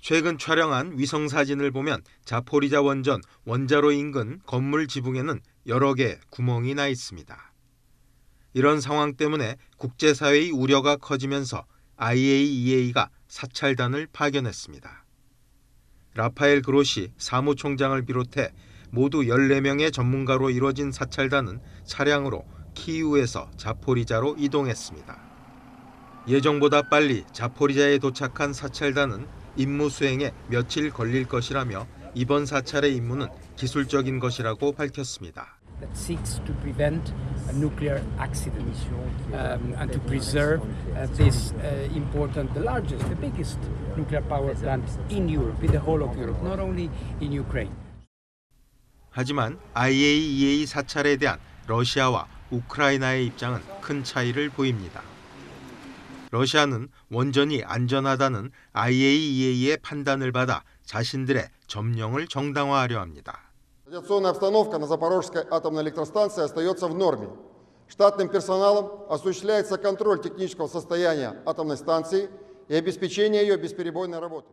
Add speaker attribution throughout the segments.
Speaker 1: 최근 촬영한 위성사진을 보면 자포리자 원전 원자로 인근 건물 지붕에는 여러 개 구멍이 나 있습니다. 이런 상황 때문에 국제사회의 우려가 커지면서 IAEA가 사찰단을 파견했습니다. 라파엘 그로시 사무총장을 비롯해 모두 14명의 전문가로 이루어진 사찰단은 차량으로 키이우에서 자포리자로 이동했습니다. 예정보다 빨리 자포리자에 도착한 사찰단은 임무 수행에 며칠 걸릴 것이라며 이번 사찰의 임무는 기술적인 것이라고 밝혔습니다.
Speaker 2: That seeks to prevent a nuclear accident and to preserve this important, the largest, the biggest nuclear power plant in Europe, in the whole of Europe, not only in Ukraine.
Speaker 1: 하지만 IAEA 사찰에 대한 러시아와 우크라이나의 입장은 큰 차이를 보입니다. 러시아는 원전이 안전하다는 IAEA의 판단을 받아 자신들의 점령을 정당화하려 합니다.
Speaker 3: Радиационная обстановка на Запорожской атомной электростанции остается в норме. Штатным персоналом осуществляется контроль технического состояния атомной станции и обеспечение ее бесперебойной работы.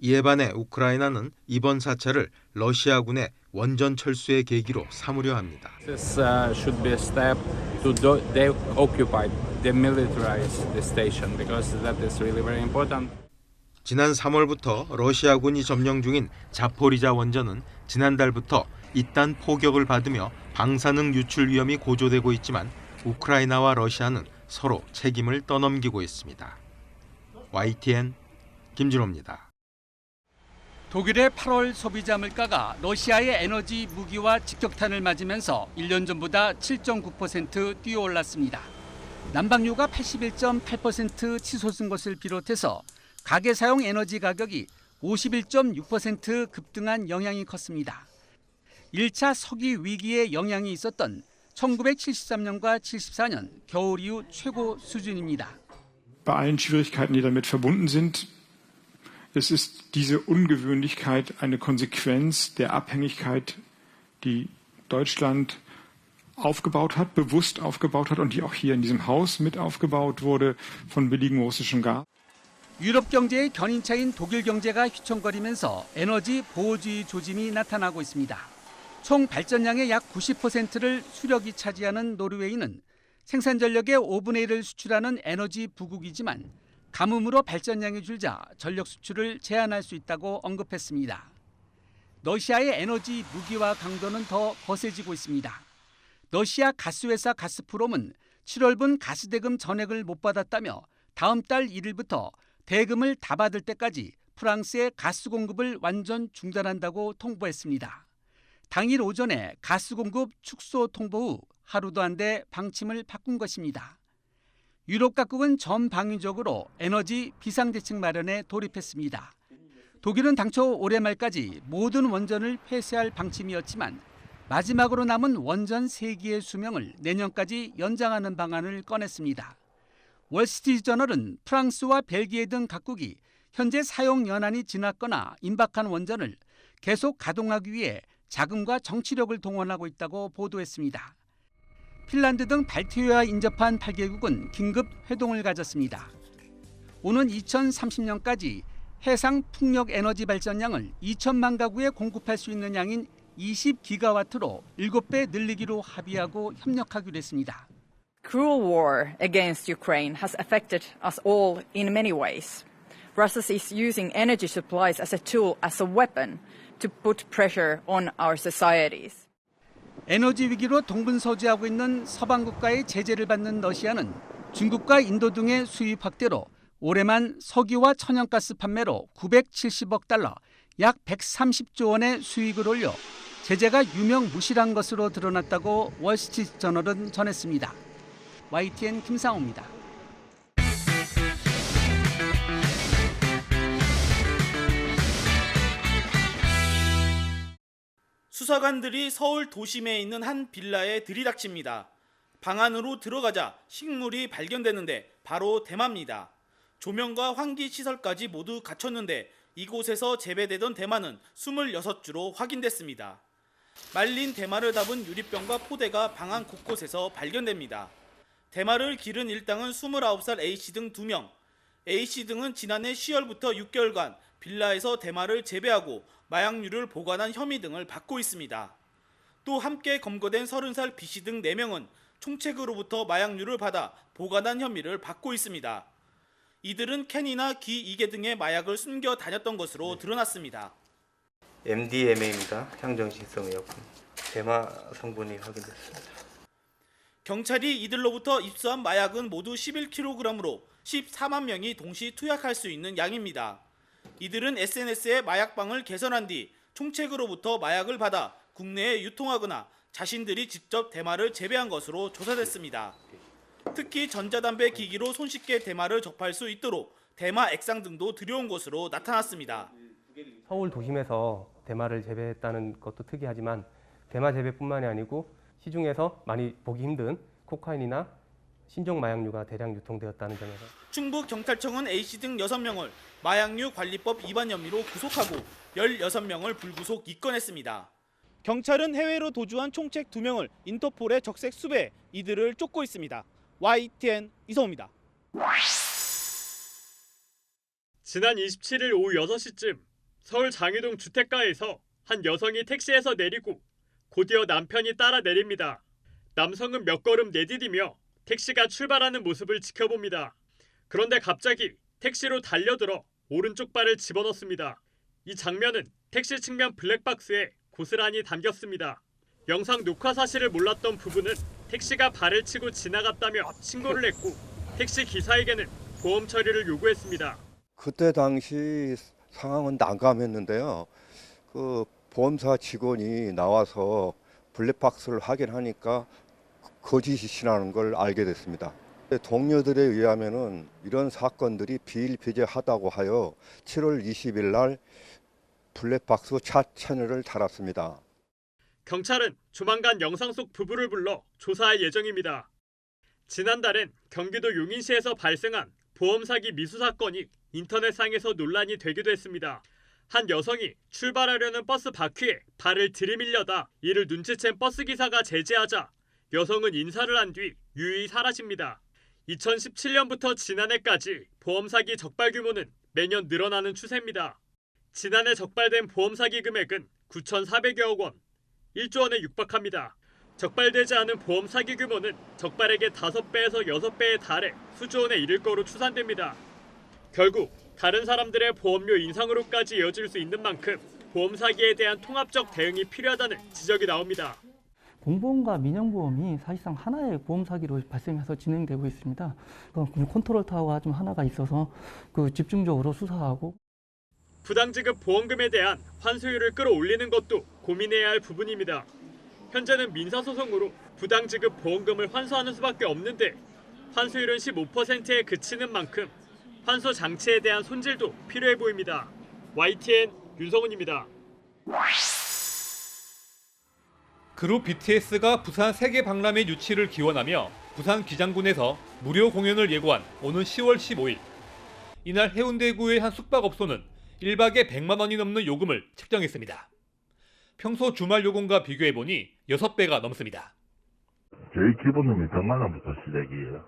Speaker 1: 이에 반해 우크라이나는 이번 사찰을 러시아군의 원전 철수의 계기로 삼으려 합니다.
Speaker 4: This should be a step to deoccupy, demilitarize the station because that is really very important.
Speaker 1: 지난 3월부터 러시아군이 점령 중인 자포리자 원전은 지난달부터 잇단 포격을 받으며 방사능 유출 위험이 고조되고 있지만 우크라이나와 러시아는 서로 책임을 떠넘기고 있습니다. YTN 김진호입니다.
Speaker 5: 독일의 8월 소비자 물가가 러시아의 에너지 무기와 직격탄을 맞으면서 1년 전보다 7.9% 뛰어올랐습니다. 난방료가 81.8% 치솟은 것을 비롯해서 가계 사용 에너지 가격이 51.6% 급등한 영향이 컸습니다. 1차 석유 위기에 영향이 있었던 1973년과 74년 겨울 이후 최고 수준입니다.
Speaker 6: Bei allen Schwierigkeiten, die damit verbunden sind, es ist diese Ungewöhnlichkeit eine Konsequenz der Abhängigkeit, die Deutschland aufgebaut hat, bewusst aufgebaut hat und die auch hier in diesem Haus mit aufgebaut wurde von billigem russischem Gas.
Speaker 5: 유럽 경제의 견인차인 독일 경제가 휘청거리면서 에너지 보호주의 조짐이 나타나고 있습니다. 총 발전량의 약 90%를 수력이 차지하는 노르웨이는 생산 전력의 5분의 1을 수출하는 에너지 부국이지만 가뭄으로 발전량이 줄자 전력 수출을 제한할 수 있다고 언급했습니다. 러시아의 에너지 무기화 강도는 더 거세지고 있습니다. 러시아 가스회사 가스프롬은 7월분 가스대금 전액을 못 받았다며 다음 달 1일부터 대금을 다 받을 때까지 프랑스의 가스 공급을 완전 중단한다고 통보했습니다. 당일 오전에 가스 공급 축소 통보 후 하루도 안 돼 방침을 바꾼 것입니다. 유럽 각국은 전방위적으로 에너지 비상대책 마련에 돌입했습니다. 독일은 당초 올해 말까지 모든 원전을 폐쇄할 방침이었지만 마지막으로 남은 원전 3기의 수명을 내년까지 연장하는 방안을 꺼냈습니다. 월스트리트저널은 프랑스와 벨기에 등 각국이 현재 사용 연한이 지났거나 임박한 원전을 계속 가동하기 위해 자금과 정치력을 동원하고 있다고 보도했습니다. 핀란드 등 발트해와 인접한 8개국은 긴급 회동을 가졌습니다. 오는 2030년까지 해상 풍력 에너지 발전량을 2천만 가구에 공급할 수 있는 양인 20기가와트로 7배 늘리기로 합의하고 협력하기로 했습니다.
Speaker 7: Cruel war against Ukraine has affected us all in many ways. Russia is using energy supplies as a tool, as a weapon to put pressure on our societies.
Speaker 5: 에너지 위기로 동분서주하고 있는 서방 국가의 제재를 받는 러시아는 중국과 인도 등의 수입 확대로 올해만 석유와 천연가스 판매로 970억 달러, 약 130조 원의 수익을 올려 제재가 유명무실한 것으로 드러났다고 월스트리트저널은 전했습니다. YTN 김상호입니다.
Speaker 8: 수사관들이 서울 도심에 있는 한 빌라에 들이닥칩니다. 방 안으로 들어가자 식물이 발견되는데 바로 대마입니다. 조명과 환기 시설까지 모두 갖췄는데 이곳에서 재배되던 대마는 26주로 확인됐습니다. 말린 대마를 담은 유리병과 포대가 방 안 곳곳에서 발견됩니다. 대마를 기른 일당은 29살 A씨 등 2명. A씨 등은 지난해 10월부터 6개월간 빌라에서 대마를 재배하고 마약류를 보관한 혐의 등을 받고 있습니다. 또 함께 검거된 30살 B씨 등 4명은 총책으로부터 마약류를 받아 보관한 혐의를 받고 있습니다. 이들은 캔이나 기, 이개 등의 마약을 숨겨 다녔던 것으로 드러났습니다.
Speaker 9: MDMA입니다. 향정신성 의약품. 대마 성분이 확인됐습니다.
Speaker 8: 경찰이 이들로부터 입수한 마약은 모두 11kg으로 14만 명이 동시 투약할 수 있는 양입니다. 이들은 SNS에 마약방을 개설한 뒤 총책으로부터 마약을 받아 국내에 유통하거나 자신들이 직접 대마를 재배한 것으로 조사됐습니다. 특히 전자담배 기기로 손쉽게 대마를 접할 수 있도록 대마 액상 등도 들여온 것으로 나타났습니다.
Speaker 10: 서울 도심에서 대마를 재배했다는 것도 특이하지만 대마 재배뿐만이 아니고 시중에서 많이 보기 힘든 코카인이나 신종 마약류가 대량 유통되었다는 점에서
Speaker 8: 충북경찰청은 A씨 등 6명을 마약류 관리법 위반 혐의로 구속하고 16명을 불구속 입건했습니다. 경찰은 해외로 도주한 총책 2명을 인터폴에 적색 수배, 이들을 쫓고 있습니다. YTN 이성호입니다.
Speaker 11: 지난 27일 오후 6시쯤 서울 장유동 주택가에서 한 여성이 택시에서 내리고 곧이어 남편이 따라 내립니다. 남성은 몇 걸음 내디디며 택시가 출발하는 모습을 지켜봅니다. 그런데 갑자기 택시로 달려들어 오른쪽 발을 집어넣습니다. 이 장면은 택시 측면 블랙박스에 고스란히 담겼습니다. 영상 녹화 사실을 몰랐던 부부는 택시가 발을 치고 지나갔다며 신고를 했고 택시 기사에게는 보험 처리를 요구했습니다.
Speaker 12: 그때 당시 상황은 난감했는데요. 그 보험사 직원이 나와서 블랙박스를 확인하니까 거짓이라는 걸 알게 됐습니다. 동료들에 의하면은 이런 사건들이 비일비재하다고 하여 7월 20일 날 블랙박스 차 채널을 달았습니다.
Speaker 11: 경찰은 조만간 영상 속 부부를 불러 조사할 예정입니다. 지난달엔 경기도 용인시에서 발생한 보험 사기 미수 사건이 인터넷상에서 논란이 되기도 했습니다. 한 여성이 출발하려는 버스 바퀴에 발을 들이밀려다 이를 눈치챈 버스기사가 제지하자 여성은 인사를 한 뒤 유유히 사라집니다. 2017년부터 지난해까지 보험 사기 적발 규모는 매년 늘어나는 추세입니다. 지난해 적발된 보험 사기 금액은 9,400여억 원, 1조 원에 육박합니다. 적발되지 않은 보험 사기 규모는 적발액의 5배에서 6배에 달해 수조 원에 이를 거로 추산됩니다. 결국 다른 사람들의 보험료 인상으로까지 이어질 수 있는 만큼 보험 사기에 대한 통합적 대응이 필요하다는 지적이 나옵니다.
Speaker 13: 공보험과 민영보험이 사실상 하나의 보험 사기로 발생해서 진행되고 있습니다. 컨트롤 타워가 좀 하나가 있어서 집중적으로 수사하고
Speaker 11: 부당지급 보험금에 대한 환수율을 끌어올리는 것도 고민해야 할 부분입니다. 현재는 민사소송으로 부당지급 보험금을 환수하는 수밖에 없는데 환수율은 15%에 그치는 만큼 환수 장치에 대한 손질도 필요해 보입니다. YTN 윤성훈입니다.
Speaker 14: 그룹 BTS가 부산 세계 박람회 유치를 기원하며 부산 기장군에서 무료 공연을 예고한 오는 10월 15일. 이날 해운대구의 한 숙박업소는 1박에 100만 원이 넘는 요금을 책정했습니다. 평소 주말 요금과 비교해보니 6배가 넘습니다.
Speaker 15: 저희 기본요금이 100만 원부터 시작이에요.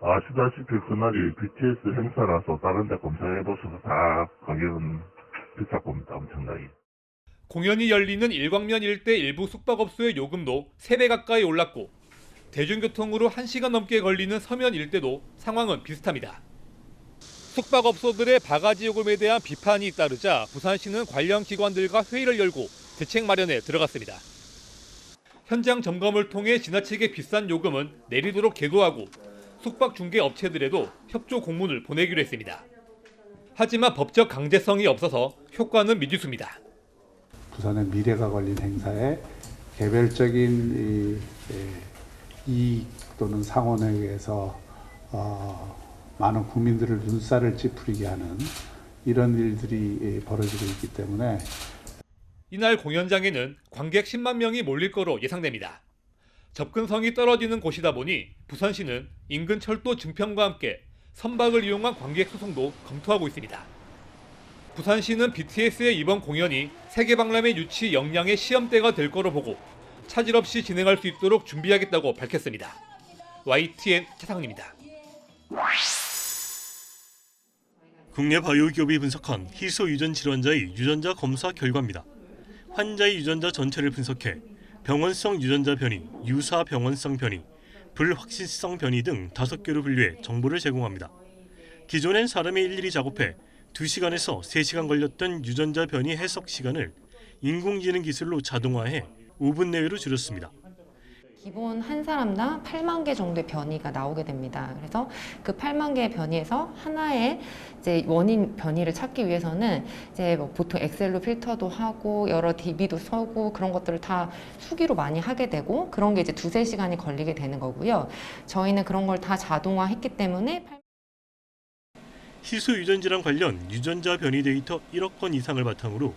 Speaker 15: 아시다시피 그날이 BTS 행사라서 다른 데 검사해보셔서 다 가격은 비쌀 겁니다. 엄청나게.
Speaker 14: 공연이 열리는 일광면 일대 일부 숙박업소의 요금도 3배 가까이 올랐고 대중교통으로 1시간 넘게 걸리는 서면 일대도 상황은 비슷합니다. 숙박업소들의 바가지 요금에 대한 비판이 잇따르자 부산시는 관련 기관들과 회의를 열고 대책 마련에 들어갔습니다. 현장 점검을 통해 지나치게 비싼 요금은 내리도록 계도하고 숙박 중개 업체들에도 협조 공문을 보내기로 했습니다. 하지만 법적 강제성이 없어서 효과는 미지수입니다.
Speaker 16: 부산의 미래가 걸린 행사에 개별적인 이익 또는 상원에 의해서 많은 국민들을 눈살을 찌푸리게 하는 이런 일들이 벌어지고 있기 때문에
Speaker 14: 이날 공연장에는 관객 10만 명이 몰릴 거로 예상됩니다. 접근성이 떨어지는 곳이다 보니 부산시는 인근 철도 증평과 함께 선박을 이용한 관객 수송도 검토하고 있습니다. 부산시는 BTS의 이번 공연이 세계박람회 유치 역량의 시험대가 될 거로 보고 차질 없이 진행할 수 있도록 준비하겠다고 밝혔습니다. YTN 최상훈입니다.
Speaker 17: 국내 바이오 기업이 분석한 희소 유전 질환자의 유전자 검사 결과입니다. 환자의 유전자 전체를 분석해 병원성 유전자 변이, 유사 병원성 변이, 불확실성 변이 등 5개로 분류해 정보를 제공합니다. 기존엔 사람이 일일이 작업해 2시간에서 3시간 걸렸던 유전자 변이 해석 시간을 인공지능 기술로 자동화해 5분 내외로 줄였습니다.
Speaker 18: 기본 한 사람당 8만 개 정도의 변이가 나오게 됩니다. 그래서 그 8만 개의 변이에서 하나의 이제 원인 변이를 찾기 위해서는 이제 뭐 보통 엑셀로 필터도 하고 여러 DB도 써고 그런 것들을 다 수기로 많이 하게 되고 그런 게 이제 2-3시간이 걸리게 되는 거고요. 저희는 그런 걸 다 자동화했기 때문에
Speaker 17: 희소 유전 질환 관련 유전자 변이 데이터 1억 건 이상을 바탕으로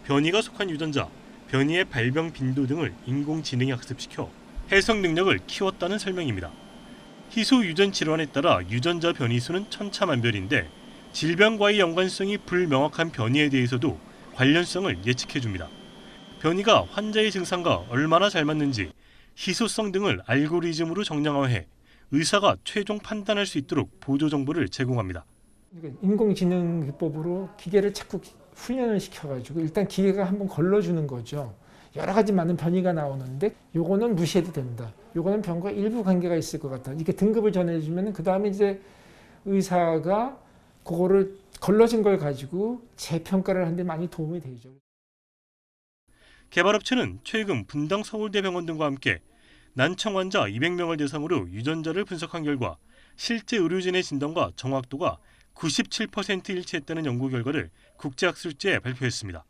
Speaker 17: 변이가 속한 유전자, 변이의 발병 빈도 등을 인공지능에 학습시켜 해석 능력을 키웠다는 설명입니다. 희소 유전 질환에 따라 유전자 변이 수는 천차만별인데 질병과의 연관성이 불명확한 변이에 대해서도 관련성을 예측해줍니다. 변이가 환자의 증상과 얼마나 잘 맞는지 희소성 등을 알고리즘으로 정량화해 의사가 최종 판단할 수 있도록 보조 정보를 제공합니다.
Speaker 19: 인공지능 기법으로 기계를 자꾸 훈련을 시켜가지고 일단 기계가 한번 걸러주는 거죠. 여러 가지 많은 변이가 나오는데 요거는 무시해도 된다. 요거는 병과 일부 관계가 있을 것 같다. 이렇게 등급을 전해주면 그 다음에 이제 의사가 그거를 걸러진 걸 가지고 재평가를 하는데 많이 도움이 되죠.
Speaker 17: 개발업체는 최근 분당 서울대병원 등과 함께 난청 환자 200명을 대상으로 유전자를 분석한 결과 실제 의료진의 진단과 정확도가 97% 일치했다는 연구 결과를 국제학술지에 발표했습니다.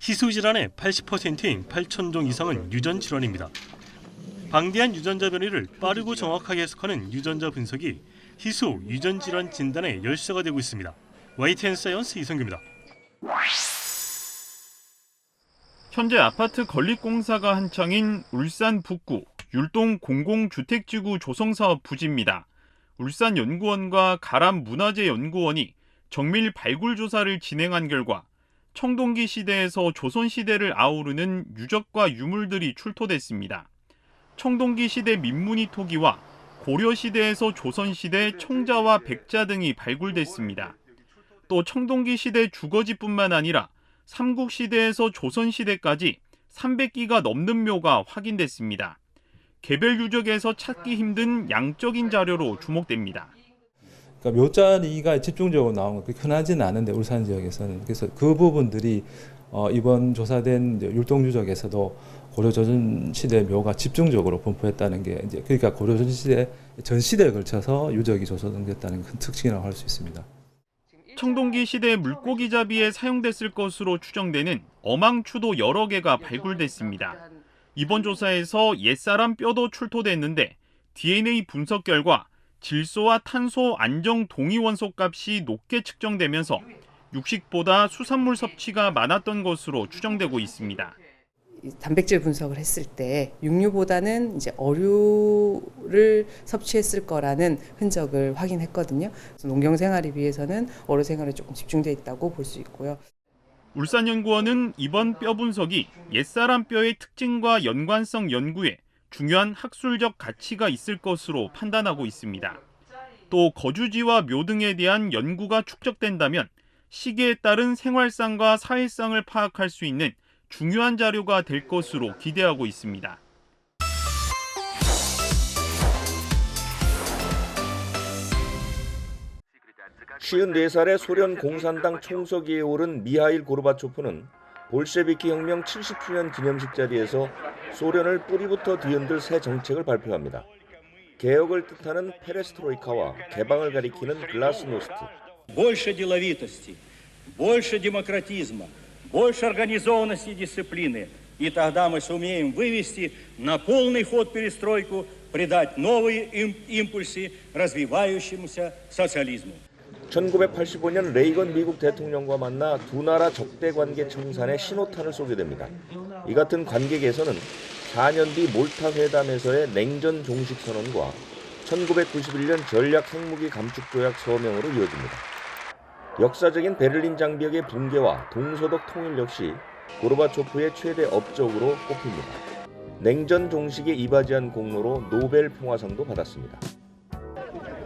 Speaker 17: 희소 질환의 80%인 8,000종 이상은 유전 질환입니다. 방대한 유전자 변이를 빠르고 정확하게 해석하는 유전자 분석이 희소 유전 질환 진단의 열쇠가 되고 있습니다. YTN 사이언스 이성규입니다.
Speaker 20: 현재 아파트 건립공사가 한창인 울산 북구 율동 공공주택지구 조성사업 부지입니다. 울산연구원과 가람문화재연구원이 정밀 발굴 조사를 진행한 결과 청동기 시대에서 조선시대를 아우르는 유적과 유물들이 출토됐습니다. 청동기 시대 민무늬 토기와 고려시대에서 조선시대 청자와 백자 등이 발굴됐습니다. 또 청동기 시대 주거지뿐만 아니라 삼국시대에서 조선시대까지 300기가 넘는 묘가 확인됐습니다. 개별 유적에서 찾기 힘든 양적인 자료로 주목됩니다.
Speaker 21: 그러니까 묘자리가 집중적으로 나온 건 그렇게 흔하지는 않은데 울산 지역에서는 그래서 그 부분들이 이번 조사된 율동 유적에서도 고려조선 시대 묘가 집중적으로 분포했다는 게 이제 그러니까 고려조선 시대 전 시대에 걸쳐서 유적이 조성됐다는 큰 특징이라고 할 수 있습니다.
Speaker 20: 청동기 시대 물고기잡이에 사용됐을 것으로 추정되는 어망추도 여러 개가 발굴됐습니다. 이번 조사에서 옛사람 뼈도 출토됐는데 DNA 분석 결과 질소와 탄소 안정 동위 원소 값이 높게 측정되면서 육식보다 수산물 섭취가 많았던 것으로 추정되고 있습니다.
Speaker 22: 단백질 분석을 했을 때 육류보다는 이제 어류를 섭취했을 거라는 흔적을 확인했거든요. 그래서 농경 생활에 비해서는 어류 생활에 조금 집중돼 있다고 볼 수 있고요.
Speaker 20: 울산연구원은 이번 뼈 분석이 옛사람 뼈의 특징과 연관성 연구에 중요한 학술적 가치가 있을 것으로 판단하고 있습니다. 또 거주지와 묘 등에 대한 연구가 축적된다면 시기에 따른 생활상과 사회상을 파악할 수 있는 중요한 자료가 될 것으로 기대하고 있습니다.
Speaker 23: 54살의 소련 공산당 총서기에 오른 미하일 고르바초프는 볼셰비키 혁명 70주년 기념식 자리에서 소련을 뿌리부터 뒤흔들 새 정책을 발표합니다. 개혁을 뜻하는 페레스트로이카와 개방을 가리키는 글라스노스트.
Speaker 24: Больше деловитости, больше демократизма, больше организованности и дисциплины. И тогда мы сумеем вывести на полный ход перестройку, придать новые импульсы развивающемуся социализму.
Speaker 23: 1985년 레이건 미국 대통령과 만나 두 나라 적대 관계 청산에 신호탄을 쏘게 됩니다. 이 같은 관계 개선은 4년 뒤 몰타 회담에서의 냉전 종식 선언과 1991년 전략 핵무기 감축 조약 서명으로 이어집니다. 역사적인 베를린 장벽의 붕괴와 동서독 통일 역시 고르바초프의 최대 업적으로 꼽힙니다. 냉전 종식에 이바지한 공로로 노벨 평화상도 받았습니다.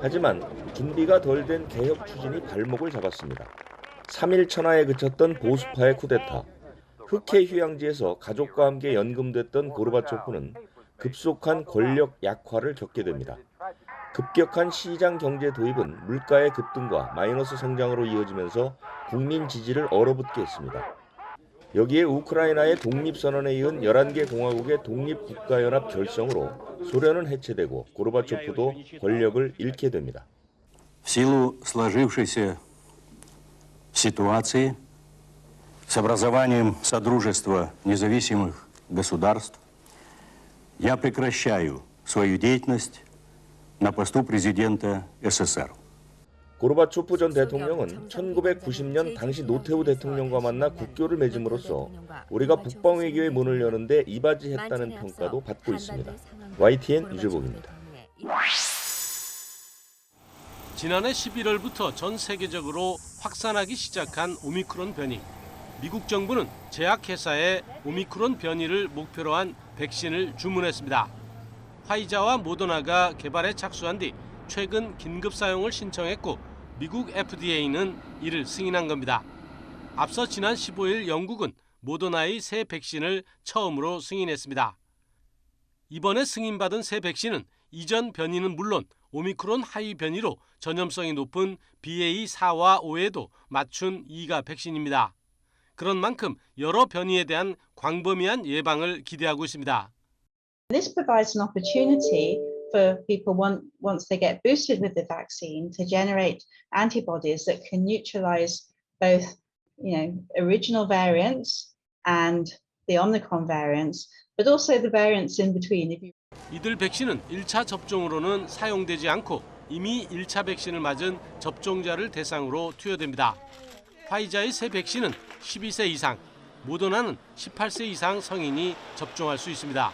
Speaker 23: 하지만 준비가 덜 된 개혁 추진이 발목을 잡았습니다. 3일 천하에 그쳤던 보수파의 쿠데타. 흑해 휴양지에서 가족과 함께 연금됐던 고르바초프는 급속한 권력 약화를 겪게 됩니다. 급격한 시장 경제 도입은 물가의 급등과 마이너스 성장으로 이어지면서 국민 지지를 얼어붙게 했습니다. 여기에 우크라이나의 독립선언에 이은 11개 공화국의 독립국가연합 결성으로 소련은 해체되고 고르바초프도 권력을 잃게 됩니다.
Speaker 24: В силу сложившейся ситуации с образованием Содружества независимых государств я прекращаю свою деятельность на посту президента СССР.
Speaker 23: 고르바초프 전 대통령은 1990년 당시 노태우 대통령과 만나 국교를 맺음으로써 우리가 북방 외교의 문을 여는데 이바지했다는 평가도 받고 있습니다. YTN 유재복입니다.
Speaker 1: 지난해 11월부터 전 세계적으로 확산하기 시작한 오미크론 변이. 미국 정부는 제약회사에 오미크론 변이를 목표로 한 백신을 주문했습니다. 화이자와 모더나가 개발에 착수한 뒤 최근 긴급 사용을 신청했고 미국 FDA는 이를 승인한 겁니다. 앞서 지난 15일 영국은 모더나의 새 백신을 처음으로 승인했습니다. 이번에 승인받은 새 백신은 이전 변이는 물론 오미크론 하위 변이로 전염성이 높은 BA4와 5에도 맞춘 2가 백신입니다. 그런 만큼 여러 변이에 대한 광범위한 예방을 기대하고 있습니다.
Speaker 2: This provides an opportunity for people once they get boosted with the vaccine to generate antibodies that can neutralize both, original variants and the Omicron variants, but also the variants in between.
Speaker 1: 이들 백신은 1차 접종으로는 사용되지 않고 이미 1차 백신을 맞은 접종자를 대상으로 투여됩니다. 화이자의 새 백신은 12세 이상, 모더나는 18세 이상 성인이 접종할 수 있습니다.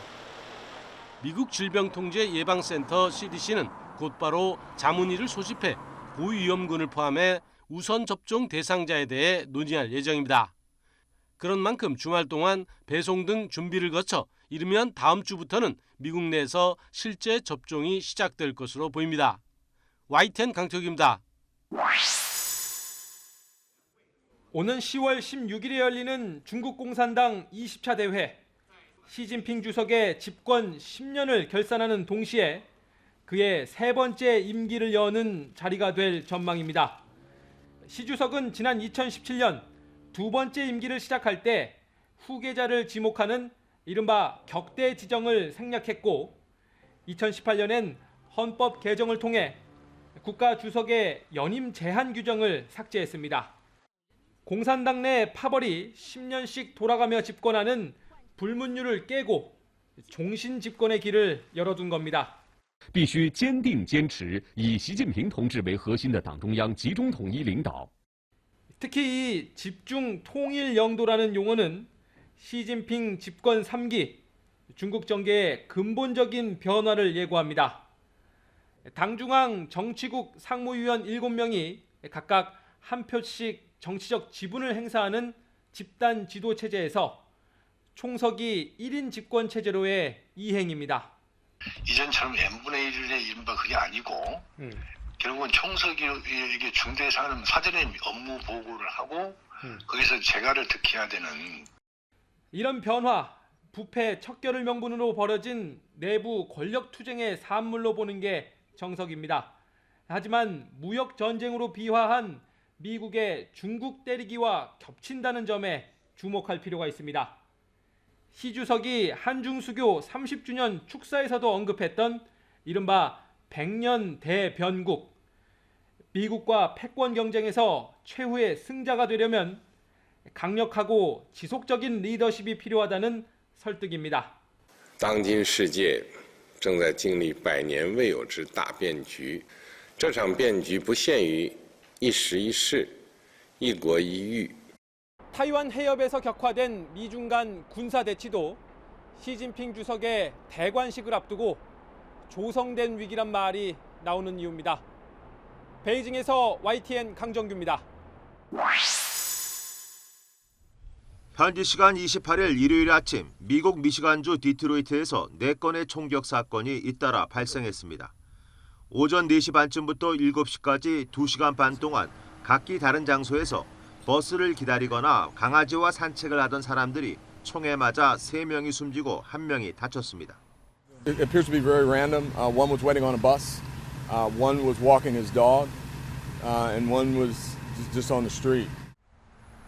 Speaker 1: 미국 질병통제예방센터 CDC는 곧바로 자문위를 소집해 고위험군을 포함해 우선 접종 대상자에 대해 논의할 예정입니다. 그런 만큼 주말 동안 배송 등 준비를 거쳐 이르면 다음 주부터는 미국 내에서 실제 접종이 시작될 것으로 보입니다. YTN 강태욱입니다.
Speaker 3: 오는 10월 16일에 열리는 중국 공산당 20차 대회. 시진핑 주석의 집권 10년을 결산하는 동시에 그의 세 번째 임기를 여는 자리가 될 전망입니다. 시 주석은 지난 2017년 두 번째 임기를 시작할 때 후계자를 지목하는 이른바 격대 지정을 생략했고 2018년엔 헌법 개정을 통해 국가 주석의 연임 제한 규정을 삭제했습니다. 공산당 내 파벌이 10년씩 돌아가며 집권하는 불문율을 깨고 종신 집권의 길을 열어둔 겁니다.
Speaker 4: 必须坚定坚持以习近平同志为核心的党中央集中统一领导。
Speaker 3: 특히 이 집중 통일 영도라는 용어는 시진핑 집권 3기 중국 정계의 근본적인 변화를 예고합니다. 당중앙 정치국 상무위원 7명이 각각 한 표씩 정치적 지분을 행사하는 집단 지도 체제에서 총석이 1인 집권 체제로의 이행입니다.
Speaker 25: 이전처럼 n분의 1의 이른바 그게 아니고 결국은 총석이 이게 중대사는 사전에 업무 보고를 하고 거기서 재가를 득해야 되는
Speaker 3: 이런 변화, 부패 척결을 명분으로 벌어진 내부 권력 투쟁의 산물로 보는 게 정석입니다. 하지만 무역 전쟁으로 비화한 미국의 중국 때리기와 겹친다는 점에 주목할 필요가 있습니다. 시 주석이 한중수교 30주년 축사에서도 언급했던 이른바 100년 대변국. 미국과 패권 경쟁에서 최후의 승자가 되려면 강력하고 지속적인 리더십이 필요하다는 설득입니다.
Speaker 26: 当今世界正在经历100年未有之大变局，这场变局不限于一时一事、一国一域。
Speaker 3: 타이완 해협에서 격화된 미중 간 군사 대치도 시진핑 주석의 대관식을 앞두고 조성된 위기란 말이 나오는 이유입니다. 베이징에서 YTN 강정규입니다.
Speaker 27: 현지 시간 28일 일요일 아침 미국 미시간주 디트로이트에서 4건의 총격 사건이 잇따라 발생했습니다. 오전 4시 반쯤부터 7시까지 2시간 반 동안 각기 다른 장소에서 버스를 기다리거나 강아지와 산책을 하던 사람들이 총에 맞아 3명이 숨지고 1명이 다쳤습니다.
Speaker 5: It appears to be very random. One was waiting on a bus, one was walking his dog, and one was just on the street.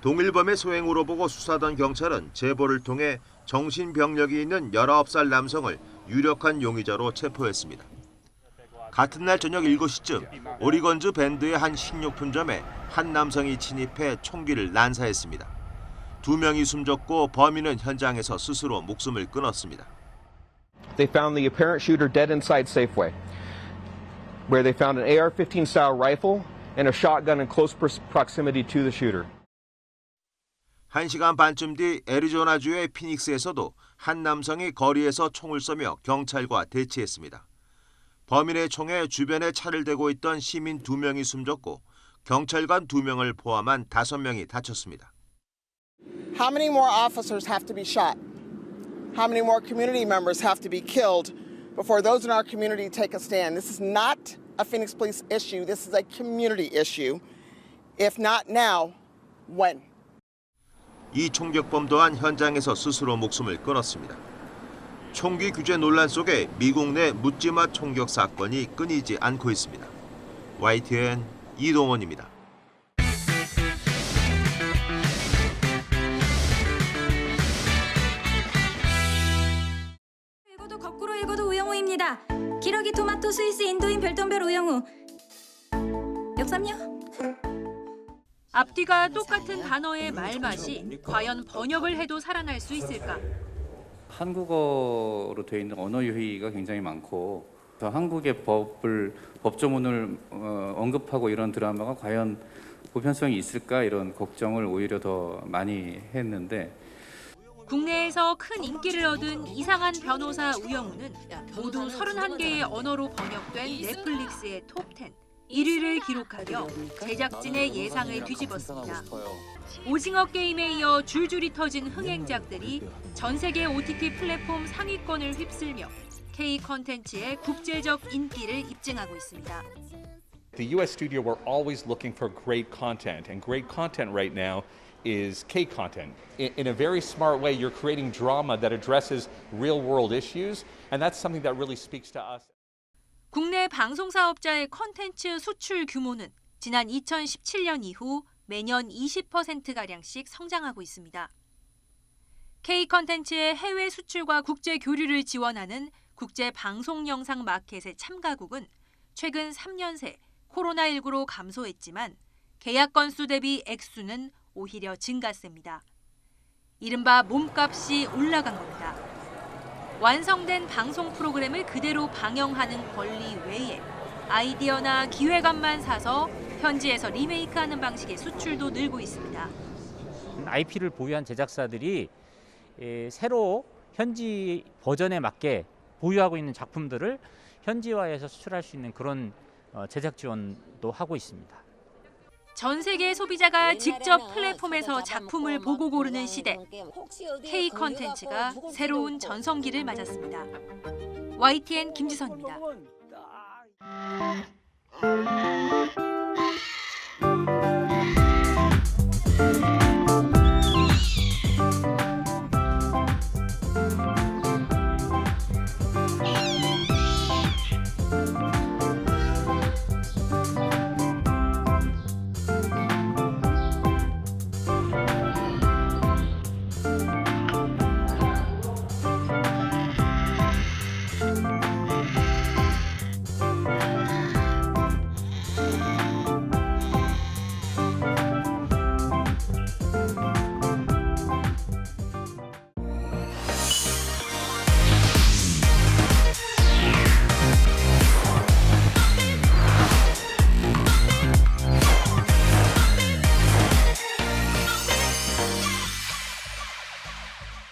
Speaker 27: 동일범의 소행으로 보고 수사던 경찰은 제보를 통해 정신병력이 있는 19살 남성을 유력한 용의자로 체포했습니다. 같은 날 저녁 7시쯤 오리건주 밴드의 한 식료품점에 한 남성이 침입해 총기를 난사했습니다. 2명이 숨졌고 범인은 현장에서 스스로 목숨을 끊었습니다.
Speaker 6: They found the apparent shooter dead inside Safeway, where they found an AR-15 style rifle and a shotgun in close proximity to the shooter.
Speaker 27: 1시간 반쯤 뒤 애리조나주의 피닉스에서도 한 남성이 거리에서 총을 쏘며 경찰과 대치했습니다. 범인의 총에 주변에 차를 대고 있던 시민 2명이 숨졌고 경찰관 2명을 포함한 5명이 다쳤습니다.
Speaker 7: How many more officers have to be shot? How many more community members have to be killed before those in our community take a stand? This is not a Phoenix Police issue. This is a community issue. If not now, when?
Speaker 27: 이 총격범 또한 현장에서 스스로 목숨을 끊었습니다. 총기 규제 논란 속에 미국 내 묻지마 총격 사건이 끊이지 않고 있습니다. YTN 이동원입니다.
Speaker 8: 읽어도 거꾸로 읽어도 우영우입니다. 기러기 토마토 스위스 인도인 별똥별 우영우. 역삼요?
Speaker 9: 앞뒤가 똑같은 단어의 말맛이 과연 번역을 해도 살아날 수 있을까?
Speaker 10: 한국어로 되어 있는 언어 유희가 굉장히 많고 한국의 법조문을 언급하고 이런 드라마가 과연 보편성이 있을까 이런 걱정을 오히려 더 많이 했는데
Speaker 9: 국내에서 큰 인기를 얻은 이상한 변호사 우영우는 모두 31개의 언어로 번역된 넷플릭스의 톱10 1위를 기록하며 제작진의 예상을 뒤집었습니다. 오징어 게임에 이어 줄줄이 터진 흥행작들이 전 세계 OTT 플랫폼 상위권을 휩쓸며 K 컨텐츠의 국제적 인기를 입증하고 있습니다.
Speaker 12: The US studio, we're always looking for great content, and great content right now is K content. In a very smart way, you're creating drama that addresses real-world issues, and that's something that really speaks to us.
Speaker 9: 국내 방송사업자의 컨텐츠 수출 규모는 지난 2017년 이후 매년 20%가량씩 성장하고 있습니다. K 컨텐츠의 해외 수출과 국제 교류를 지원하는 국제 방송 영상 마켓의 참가국은 최근 3년 새 코로나19로 감소했지만 계약 건수 대비 액수는 오히려 증가세입니다. 이른바 몸값이 올라간 겁니다. 완성된 방송 프로그램을 그대로 방영하는 권리 외에 아이디어나 기획안만 사서 현지에서 리메이크하는 방식의 수출도 늘고 있습니다.
Speaker 28: IP를 보유한 제작사들이 새로 현지 버전에 맞게 보유하고 있는 작품들을 현지화해서 수출할 수 있는 그런 제작 지원도 하고 있습니다.
Speaker 9: 전 세계 소비자가 직접 플랫폼에서 작품을 보고 고르는 시대, K 컨텐츠가 새로운 전성기를 맞았습니다. YTN 김지선입니다.